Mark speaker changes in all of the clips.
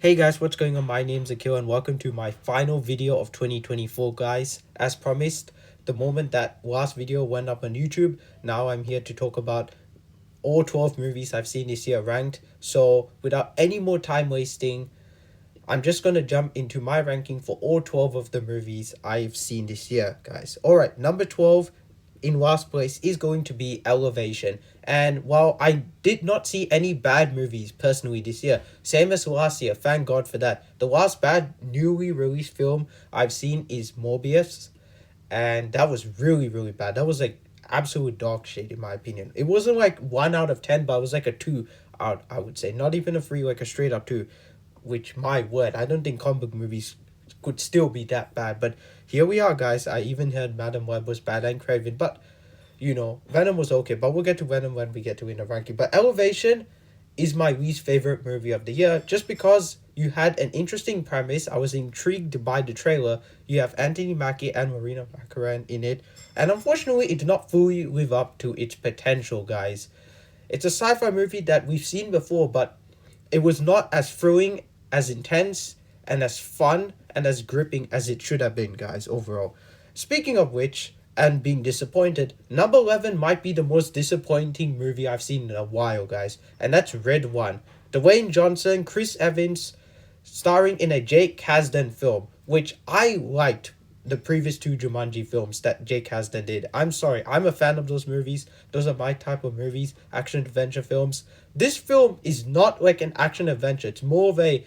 Speaker 1: Hey guys, what's going on? My name's Akil and welcome to my final video of 2024, guys. As promised, the moment that last video went up on YouTube, now I'm here to talk about all 12 movies I've seen this year ranked. So, without any more time wasting, I'm just gonna jump into my ranking for all 12 of the movies I've seen this year, guys. Alright, number 12 in last place is going to be Elevation. And while I did not see any bad movies personally this year, same as last year, thank God for that. The last bad newly released film I've seen is Morbius, and that was really, really bad. That was like absolute dog shit in my opinion. It wasn't like 1 out of 10, but it was like a 2 out, I would say. Not even a 3, like a straight up 2. Which, my word, I don't think comic book movies could still be that bad. But here we are, guys. I even heard Madam Web was bad and Craven, but Venom was okay. But we'll get to Venom when we get to in the ranking. But Elevation is my least favorite movie of the year, just because you had an interesting premise. I was intrigued by the trailer. You have Anthony Mackie and Marina Baccarin in it, and unfortunately, it did not fully live up to its potential, guys. It's a sci-fi movie that we've seen before, but it was not as thrilling, as intense, and as fun and as gripping as it should have been, guys, overall. Speaking of which, and being disappointed, number 11 might be the most disappointing movie I've seen in a while, guys, and that's Red One. Dwayne Johnson, Chris Evans, starring in a Jake Kasdan film, which I liked the previous two Jumanji films that Jake Kasdan did. I'm sorry, I'm a fan of those movies. Those are my type of movies, action adventure films. This film is not like an action adventure. It's more of a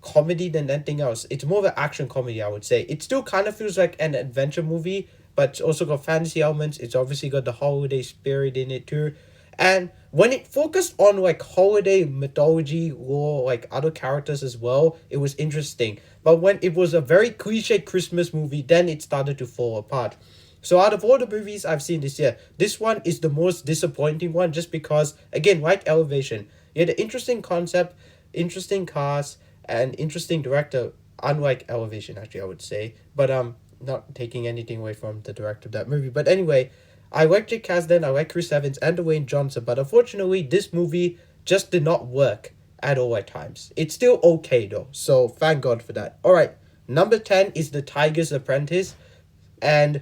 Speaker 1: comedy than anything else. It's more of an action comedy, I would say. It still kind of feels like an adventure movie, but it's also got fantasy elements. It's obviously got the holiday spirit in it too. And when it focused on like holiday mythology or like other characters as well, it was interesting. But when it was a very cliche Christmas movie, then it started to fall apart. So out of all the movies I've seen this year, this one is the most disappointing one, just because, again, like Elevation, you had an interesting concept, interesting cast, and interesting director, unlike Elevation, actually, I would say. But not taking anything away from the director of that movie. But anyway, I like Jake Kasdan, I like Chris Evans and Dwayne Johnson, but unfortunately, this movie just did not work at all at times. It's still okay though, so thank God for that. Alright, number 10 is The Tiger's Apprentice, and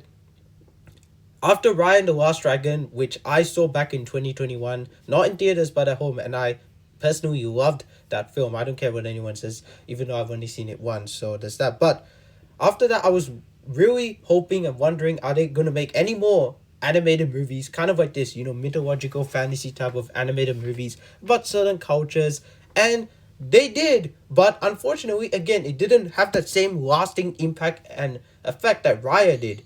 Speaker 1: after Raya and the Last Dragon, which I saw back in 2021, not in theaters but at home, and I personally loved that film. I don't care what anyone says, even though I've only seen it once, so there's that. But after that, I was really hoping and wondering, are they going to make any more animated movies kind of like this, mythological fantasy type of animated movies about certain cultures? And they did, but unfortunately, again, it didn't have that same lasting impact and effect that Raya did.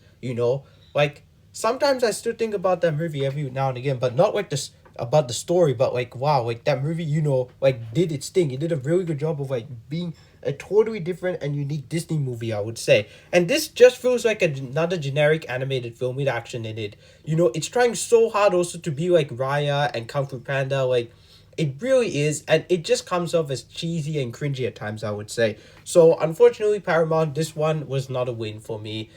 Speaker 1: Like, sometimes I still think about that movie every now and again, but not like this about the story, but like, wow, like that movie, like did its thing. It did a really good job of like being a totally different and unique Disney movie, I would say. And this just feels like another generic animated film with action in it. It's trying so hard also to be like Raya and Kung Fu Panda, like it really is, and it just comes off as cheesy and cringy at times, I would say. So unfortunately, Paramount, this one was not a win for me.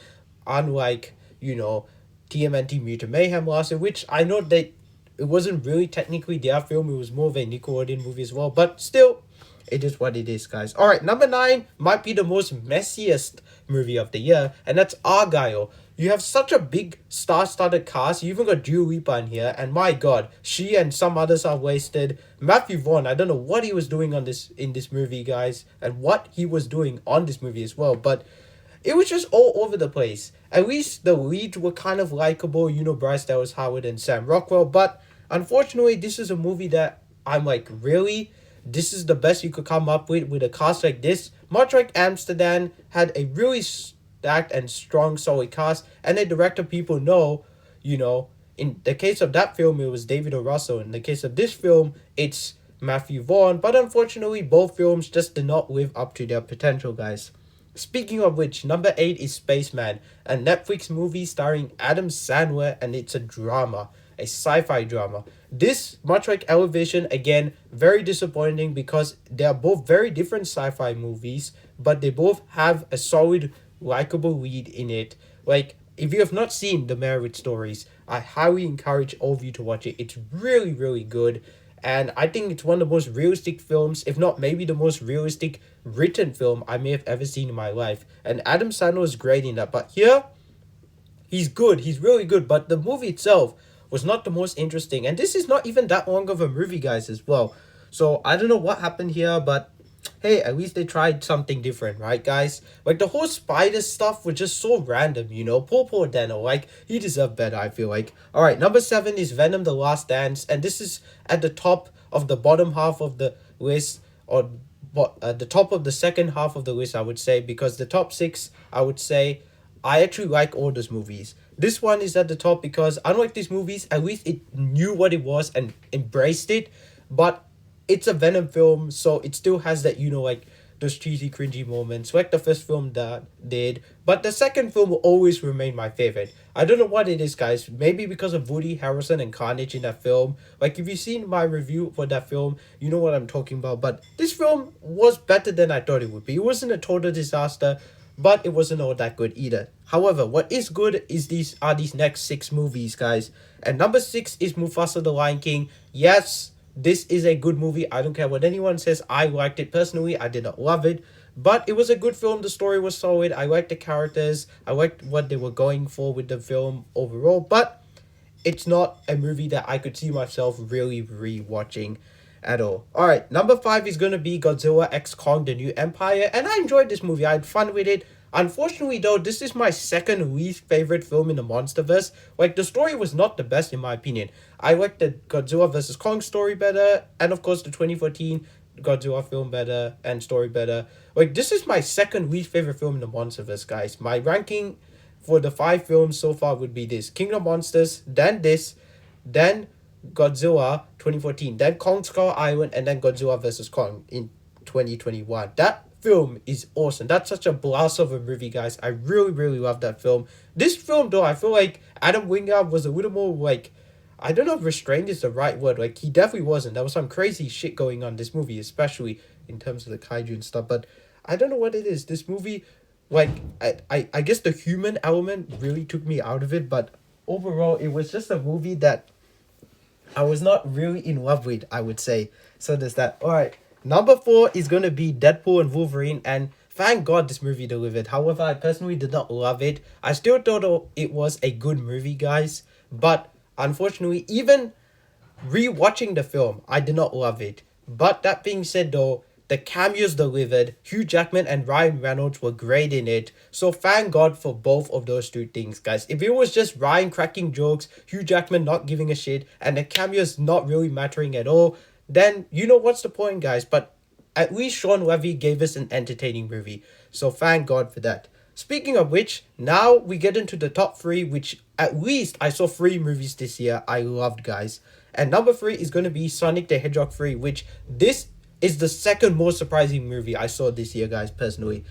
Speaker 1: Unlike, TMNT Mutant Mayhem last year, which I know that it wasn't really technically their film, it was more of a Nickelodeon movie as well, but still, it is what it is, guys. Alright, number 9 might be the most messiest movie of the year, and that's Argyle. You have such a big star-studded cast. You even got Dua Lipa in here, and my god, she and some others are wasted. Matthew Vaughn, I don't know what he was doing in this movie, guys, and what he was doing on this movie as well, but it was just all over the place. At least the leads were kind of likable, Bryce Dallas Howard and Sam Rockwell, but unfortunately, this is a movie that I'm like, really? This is the best you could come up with a cast like this? Much like Amsterdam had a really stacked and strong, solid cast, and a director people know, in the case of that film, it was David O. Russell. In the case of this film, it's Matthew Vaughn, but unfortunately, both films just did not live up to their potential, guys. Speaking of which, number 8 is Spaceman, a Netflix movie starring Adam Sandler, and it's a drama, a sci-fi drama. This, much like Elevation, again, very disappointing because they are both very different sci-fi movies, but they both have a solid, likable lead in it. Like, if you have not seen The Marriage Stories, I highly encourage all of you to watch it. It's really, really good. And I think it's one of the most realistic films, if not maybe the most realistic written film I may have ever seen in my life. And Adam Sandler is great in that. But here, he's good. He's really good. But the movie itself was not the most interesting. And this is not even that long of a movie, guys, as well. So I don't know what happened here, but hey, at least they tried something different, right, guys? Like the whole spider stuff was just so random, you know. Poor Dano, like he deserved better. I feel like. All right, number 7 is Venom: The Last Dance, and this is at the top of the bottom half of the list, or the top of the second half of the list, I would say, because the top 6, I would say, I actually like all those movies. This one is at the top because unlike these movies, at least it knew what it was and embraced it, but it's a Venom film, so it still has that, you know, like those cheesy, cringy moments, like the first film that did. But the second film will always remain my favorite. I don't know what it is, guys. Maybe because of Woody Harrelson and Carnage in that film. Like, if you've seen my review for that film, you know what I'm talking about. But this film was better than I thought it would be. It wasn't a total disaster, but it wasn't all that good either. However, what is good is these next 6 movies, guys. And number 6 is Mufasa: The Lion King. Yes, this is a good movie. I don't care what anyone says. I liked it personally. I did not love it, but it was a good film. The story was solid. I liked the characters. I liked what they were going for with the film overall, but it's not a movie that I could see myself really re-watching at all. All right, number 5 is going to be Godzilla X Kong: The New Empire, and I enjoyed this movie. I had fun with it. Unfortunately, though, this is my second least favorite film in the MonsterVerse. Like, the story was not the best in my opinion. I liked the Godzilla vs. Kong story better, and of course the 2014 Godzilla film better and story better. Like, this is my second least favorite film in the MonsterVerse, guys. My ranking for the 5 films so far would be this: King of Monsters, then this, then Godzilla 2014, then Kong Skull Island, and then Godzilla vs. Kong in 2021. That film is awesome. That's such a blast of a movie, guys. I really love that film. This film, though, I feel like Adam Wingard was a little more, like, I don't know if restrained is the right word. Like, he definitely wasn't. There was some crazy shit going on in this movie, especially in terms of the kaiju and stuff. But I don't know what it is. This movie, like, I guess the human element really took me out of it. But overall, it was just a movie that I was not really in love with, I would say. So there's that. All right. Number 4 is going to be Deadpool and Wolverine. And thank God this movie delivered. However, I personally did not love it. I still thought it was a good movie, guys. But unfortunately, even rewatching the film, I did not love it. But that being said, though, the cameos delivered. Hugh Jackman and Ryan Reynolds were great in it. So thank God for both of those two things, guys. If it was just Ryan cracking jokes, Hugh Jackman not giving a shit, and the cameos not really mattering at all, then you know what's the point, guys. But at least Sean Levy gave us an entertaining movie. So thank God for that. Speaking of which, now we get into the top 3, which at least I saw 3 movies this year I loved, guys. And number 3 is going to be Sonic the Hedgehog 3, which this is the second most surprising movie I saw this year, guys, personally.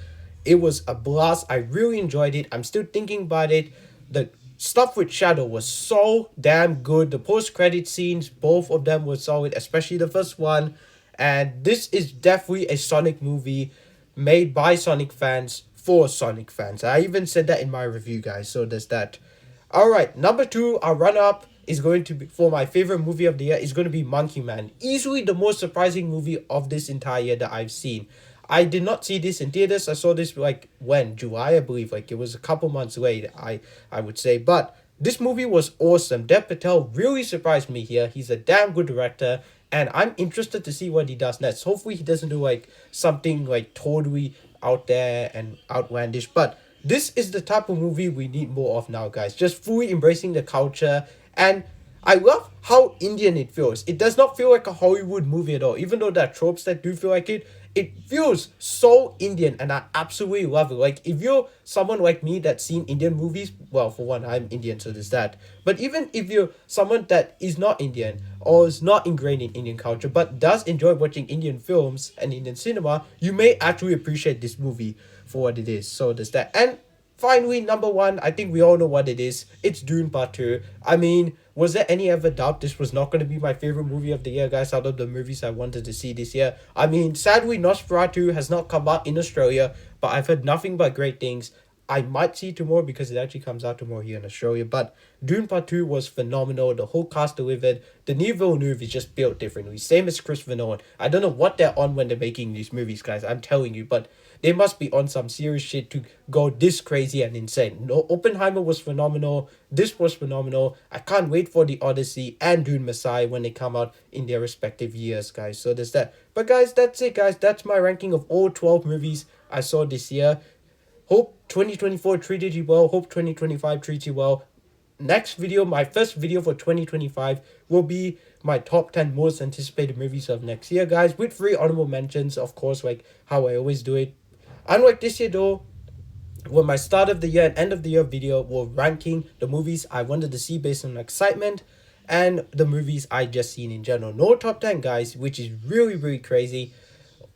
Speaker 1: It was a blast. I really enjoyed it. I'm still thinking about it. The stuff with Shadow was so damn good. The post-credit scenes, both of them were solid, especially the first one. And this is definitely a Sonic movie made by Sonic fans for Sonic fans. I even said that in my review, guys, so there's that. Alright, number 2, our run-up is going to be, for my favorite movie of the year, is going to be Monkey Man. Easily the most surprising movie of this entire year that I've seen. I did not see this in theaters. I saw this, like, when? July, I believe. Like, it was a couple months late, I would say. But this movie was awesome. Dev Patel really surprised me here. He's a damn good director, and I'm interested to see what he does next. Hopefully he doesn't do, like, something, like, totally out there and outlandish. But this is the type of movie we need more of now, guys. Just fully embracing the culture. And I love how Indian it feels. It does not feel like a Hollywood movie at all. Even though there are tropes that do feel like it, it feels so Indian, and I absolutely love it. Like, if you're someone like me that's seen Indian movies, well, for one, I'm Indian, so there's that. But even if you're someone that is not Indian or is not ingrained in Indian culture but does enjoy watching Indian films and Indian cinema, you may actually appreciate this movie for what it is. So there's that. And finally, number 1, I think we all know what it is. It's Dune Part 2. I mean, was there any ever doubt this was not going to be my favorite movie of the year, guys, out of the movies I wanted to see this year? I mean, sadly, Nosferatu has not come out in Australia, but I've heard nothing but great things. I might see tomorrow because it actually comes out tomorrow here in Australia. But Dune Part 2 was phenomenal. The whole cast delivered. Denis Villeneuve is just built differently. Same as Christopher Nolan. I don't know what they're on when they're making these movies, guys. I'm telling you. But they must be on some serious shit to go this crazy and insane. No, Oppenheimer was phenomenal. This was phenomenal. I can't wait for The Odyssey and Dune Messiah when they come out in their respective years, guys. So there's that. But guys, that's it, guys. That's my ranking of all 12 movies I saw this year. Hope 2024 treated you well. Hope 2025 treats you well. Next video, my first video for 2025 will be my top 10 most anticipated movies of next year, guys, with 3 honorable mentions, of course, like how I always do it. Unlike this year, though, with my start of the year and end of the year video, we're ranking the movies I wanted to see based on excitement and the movies I just seen in general. No top 10, guys, which is really, really crazy.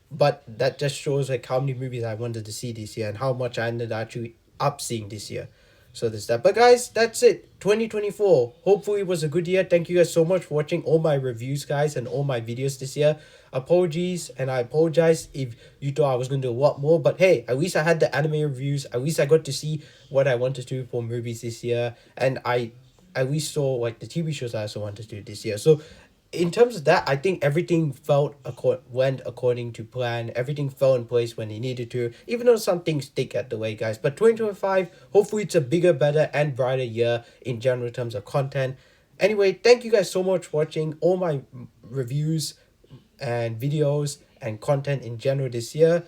Speaker 1: But that just shows like how many movies I wanted to see this year and how much I ended actually up seeing this year. So there's that. But guys, that's it. 2024. Hopefully it was a good year. Thank you guys so much for watching all my reviews, guys, and all my videos this year. Apologies, and I apologize if you thought I was going to do a lot more. But hey, at least I had the anime reviews. At least I got to see what I wanted to do for movies this year. And I at least saw like the TV shows I also wanted to do this year. So in terms of that, I think everything went according to plan. Everything fell in place when it needed to, even though some things stick at the way, guys. But 2025, hopefully it's a bigger, better, and brighter year in general terms of content. Anyway, thank you guys so much for watching all my reviews and videos and content in general this year.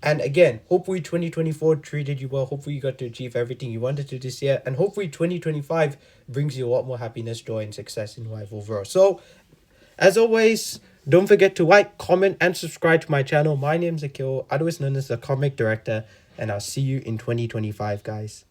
Speaker 1: And again, hopefully 2024 treated you well. Hopefully you got to achieve everything you wanted to this year. And hopefully 2025 brings you a lot more happiness, joy, and success in life overall. So, as always, don't forget to like, comment, and subscribe to my channel. My name's Akil, otherwise known as the Comic Director. And I'll see you in 2025, guys.